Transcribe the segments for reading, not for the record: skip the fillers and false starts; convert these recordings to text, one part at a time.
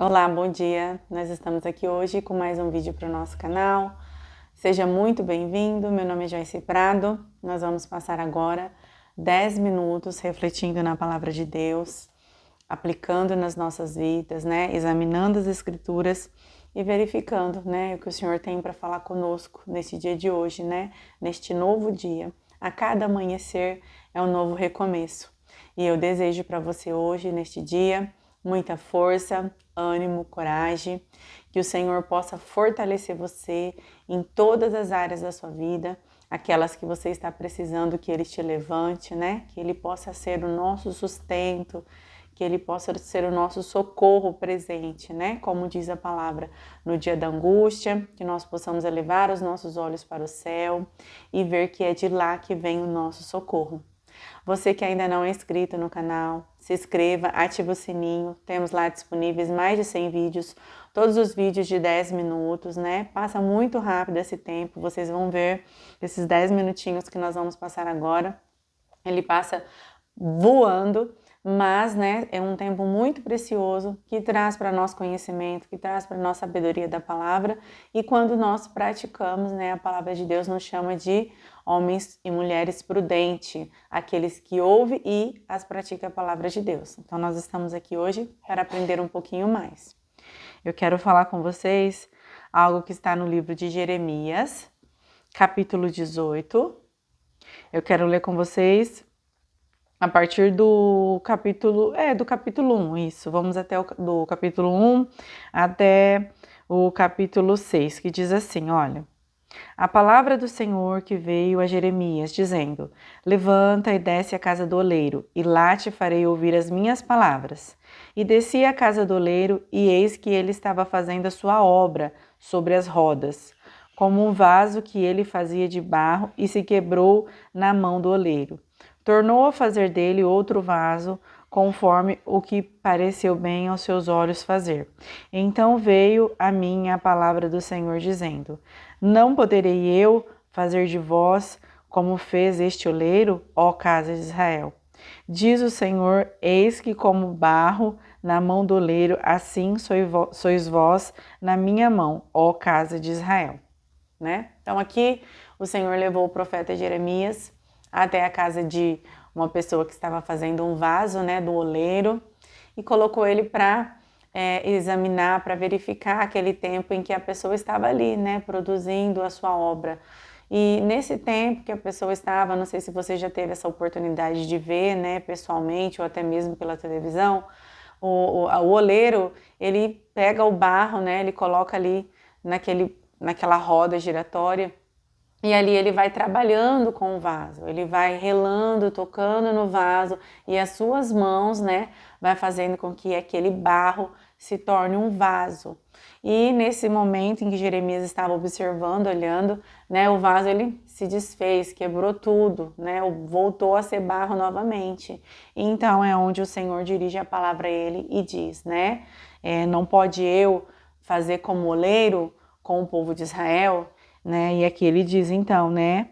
Olá, bom dia! Nós estamos aqui hoje com mais um vídeo para o nosso canal. Seja muito bem-vindo, meu nome é Joyce Prado. Nós vamos passar agora 10 minutos refletindo na Palavra de Deus, aplicando nas nossas vidas, né? Examinando as Escrituras e verificando, né, o que o Senhor tem para falar conosco neste dia de hoje, né? Neste novo dia. A cada amanhecer é um novo recomeço. E eu desejo para você hoje, neste dia, muita força, ânimo, coragem, que o Senhor possa fortalecer você em todas as áreas da sua vida, aquelas que você está precisando que Ele te levante, né? Que Ele possa ser o nosso sustento, que Ele possa ser o nosso socorro presente, né? Como diz a palavra, no dia da angústia, que nós possamos elevar os nossos olhos para o céu e ver que é de lá que vem o nosso socorro. Você que ainda não é inscrito no canal, se inscreva, ative o sininho, temos lá disponíveis mais de 100 vídeos, todos os vídeos de 10 minutos, né? Passa muito rápido esse tempo, vocês vão ver esses 10 minutinhos que nós vamos passar agora, ele passa voando, mas, né, é um tempo muito precioso que traz para nós conhecimento, que traz para nós sabedoria da palavra, e quando nós praticamos, né, a palavra de Deus nos chama de homens e mulheres prudentes, aqueles que ouvem e as praticam a palavra de Deus. Então nós estamos aqui hoje para aprender um pouquinho mais. Eu quero falar com vocês algo que está no livro de Jeremias, capítulo 18. Eu quero ler com vocês a partir do capítulo 1, isso. Vamos até do capítulo 1 até o capítulo 6, que diz assim, olha: a palavra do Senhor que veio a Jeremias, dizendo: levanta e desce à casa do oleiro, e lá te farei ouvir as minhas palavras. E desci à casa do oleiro, e eis que ele estava fazendo a sua obra sobre as rodas, como um vaso que ele fazia de barro, e se quebrou na mão do oleiro. Tornou a fazer dele outro vaso, conforme o que pareceu bem aos seus olhos fazer. Então veio a mim a palavra do Senhor, dizendo: não poderei eu fazer de vós como fez este oleiro, ó casa de Israel? Diz o Senhor: eis que como barro na mão do oleiro, assim sois vós na minha mão, ó casa de Israel. Né? Então aqui o Senhor levou o profeta Jeremias até a casa de uma pessoa que estava fazendo um vaso, né, do oleiro, e colocou ele para examinar, para verificar aquele tempo em que a pessoa estava ali, né, produzindo a sua obra. E nesse tempo que a pessoa estava, não sei se você já teve essa oportunidade de ver, né, pessoalmente ou até mesmo pela televisão, o oleiro, ele pega o barro, né, ele coloca ali naquela roda giratória, e ali ele vai trabalhando com o vaso, ele vai relando, tocando no vaso, e as suas mãos, né, vai fazendo com que aquele barro se torne um vaso. E nesse momento em que Jeremias estava observando, olhando, né, o vaso ele se desfez, quebrou tudo, né, voltou a ser barro novamente. Então é onde o Senhor dirige a palavra a ele e diz, né, não pode eu fazer como oleiro com o povo de Israel, né? E aqui ele diz então, né?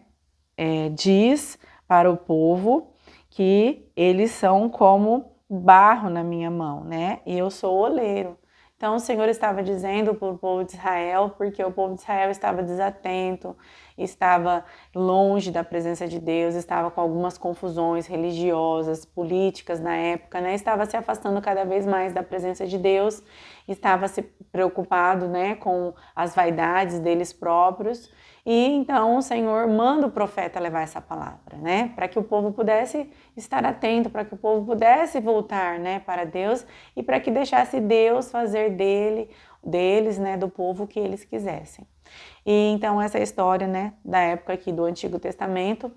Diz para o povo que eles são como barro na minha mão, né? E eu sou o oleiro. Então o Senhor estava dizendo para o povo de Israel, porque o povo de Israel estava desatento, estava longe da presença de Deus, estava com algumas confusões religiosas, políticas na época, né? Estava se afastando cada vez mais da presença de Deus, estava se preocupado, né, com as vaidades deles próprios. E então o Senhor manda o profeta levar essa palavra, né? Para que o povo pudesse estar atento, para que o povo pudesse voltar, né, para Deus e para que deixasse Deus fazer deles, né, do povo o que eles quisessem. E então essa é a história, né, da época aqui do Antigo Testamento.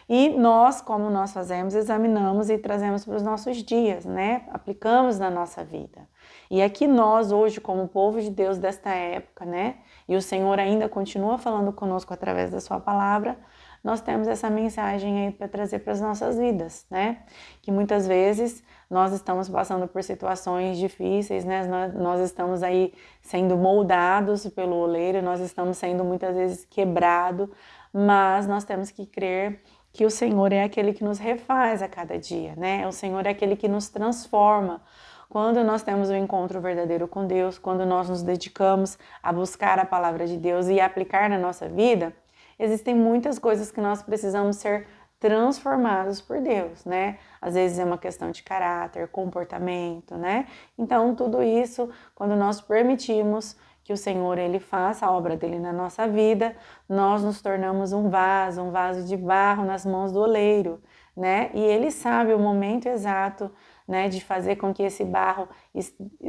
E nós, como nós fazemos, examinamos e trazemos para os nossos dias, né? Aplicamos na nossa vida. E aqui nós hoje, como povo de Deus desta época, né? E o Senhor ainda continua falando conosco através da sua palavra, nós temos essa mensagem aí para trazer para as nossas vidas, né? Que muitas vezes nós estamos passando por situações difíceis, né? Nós estamos aí sendo moldados pelo oleiro, nós estamos sendo muitas vezes quebrados, mas nós temos que crer que o Senhor é aquele que nos refaz a cada dia, né? O Senhor é aquele que nos transforma quando nós temos um encontro verdadeiro com Deus, quando nós nos dedicamos a buscar a palavra de Deus e aplicar na nossa vida, existem muitas coisas que nós precisamos ser transformados por Deus, né? Às vezes é uma questão de caráter, comportamento, né? Então, tudo isso, quando nós permitimos que o Senhor, Ele faça a obra dele na nossa vida, nós nos tornamos um vaso de barro nas mãos do oleiro, né? E Ele sabe o momento exato, né, de fazer com que esse barro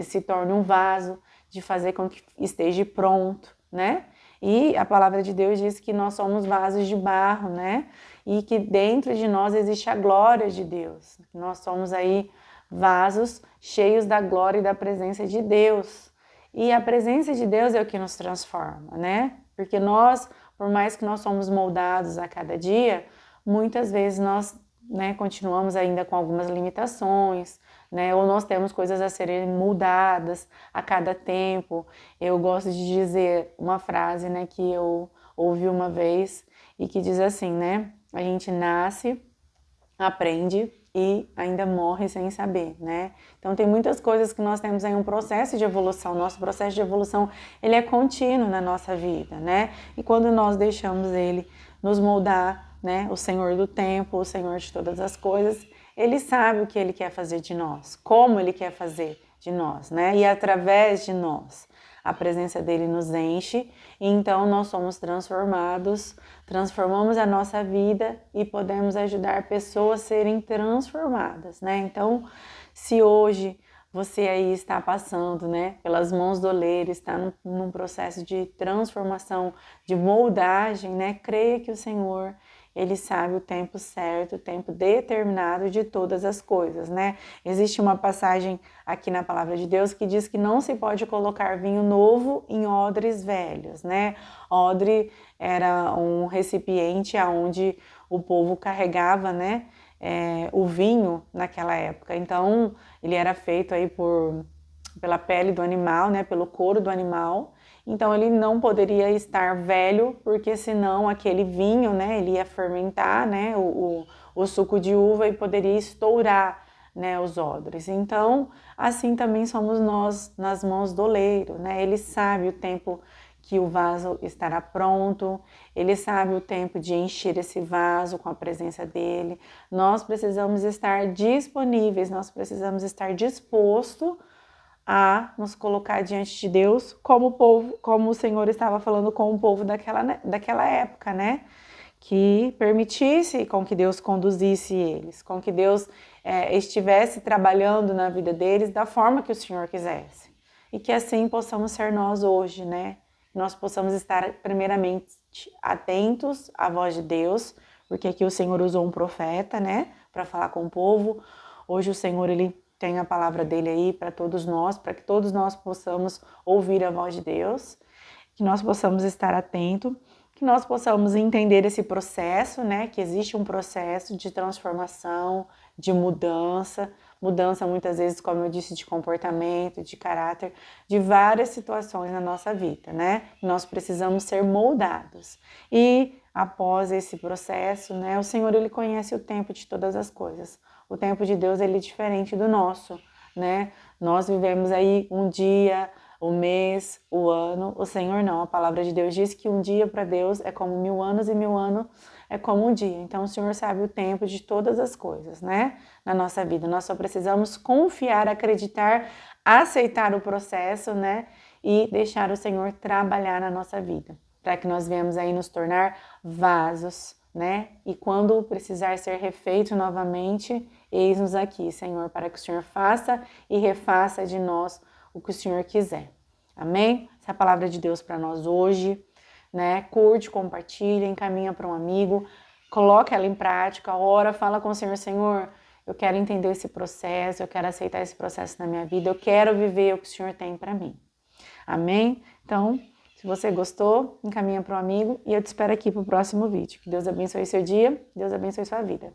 se torne um vaso, de fazer com que esteja pronto, né? E a palavra de Deus diz que nós somos vasos de barro, né? E que dentro de nós existe a glória de Deus. Nós somos aí vasos cheios da glória e da presença de Deus. E a presença de Deus é o que nos transforma, né? Porque nós, por mais que nós somos moldados a cada dia, muitas vezes nós, né, continuamos ainda com algumas limitações, né? Ou nós temos coisas a serem mudadas a cada tempo. Eu gosto de dizer uma frase, né, que eu ouvi uma vez e que diz assim, né? A gente nasce, aprende e ainda morre sem saber, né? Então tem muitas coisas que nós temos aí um processo de evolução. Nosso processo de evolução, ele é contínuo na nossa vida, né? E quando nós deixamos ele nos moldar, né? O Senhor do tempo, o Senhor de todas as coisas, Ele sabe o que Ele quer fazer de nós, como Ele quer fazer de nós, né? E através de nós, a presença dEle nos enche, e então nós somos transformados, transformamos a nossa vida e podemos ajudar pessoas a serem transformadas, né? Então, se hoje você aí está passando, né, pelas mãos do oleiro, está num processo de transformação, de moldagem, né? Creia que o Senhor, Ele sabe o tempo certo, o tempo determinado de todas as coisas, né? Existe uma passagem aqui na palavra de Deus que diz que não se pode colocar vinho novo em odres velhos, né? Odre era um recipiente onde o povo carregava, né, o vinho naquela época. Então, ele era feito aí pela pele do animal, né, pelo couro do animal. Então ele não poderia estar velho, porque senão aquele vinho, né, ele ia fermentar, né, o suco de uva e poderia estourar, né, os odres. Então, assim também somos nós nas mãos do oleiro, né? Ele sabe o tempo que o vaso estará pronto, ele sabe o tempo de encher esse vaso com a presença dele. Nós precisamos estar disponíveis, nós precisamos estar disposto a nos colocar diante de Deus como o povo, como o Senhor estava falando com o povo daquela época, né? Que permitisse com que Deus conduzisse eles, com que Deus estivesse trabalhando na vida deles da forma que o Senhor quisesse. E que assim possamos ser nós hoje, né? Nós possamos estar primeiramente atentos à voz de Deus, porque aqui o Senhor usou um profeta, né? Para falar com o povo. Hoje o Senhor, Ele tem a palavra dele aí para todos nós, para que todos nós possamos ouvir a voz de Deus, que nós possamos estar atentos, que nós possamos entender esse processo, né? Que existe um processo de transformação, de mudança muitas vezes, como eu disse, de comportamento, de caráter, de várias situações na nossa vida, né? Nós precisamos ser moldados. E após esse processo, né, o Senhor, Ele conhece o tempo de todas as coisas. O tempo de Deus, ele é diferente do nosso, né? Nós vivemos aí um dia, o mês, o ano. O Senhor não. A palavra de Deus diz que um dia para Deus é como 1000 anos e 1000 anos é como um dia. Então o Senhor sabe o tempo de todas as coisas, né? Na nossa vida. Nós só precisamos confiar, acreditar, aceitar o processo, né? E deixar o Senhor trabalhar na nossa vida, para que nós venhamos aí nos tornar vasos, né? E quando precisar ser refeito novamente, eis-nos aqui, Senhor, para que o Senhor faça e refaça de nós o que o Senhor quiser. Amém? Essa é a palavra de Deus para nós hoje, né? Curte, compartilha, encaminha para um amigo, coloca ela em prática, ora, fala com o Senhor, Senhor, eu quero entender esse processo, eu quero aceitar esse processo na minha vida, eu quero viver o que o Senhor tem para mim. Amém? Então, se você gostou, encaminha para um amigo e eu te espero aqui para o próximo vídeo. Que Deus abençoe seu dia, Deus abençoe sua vida.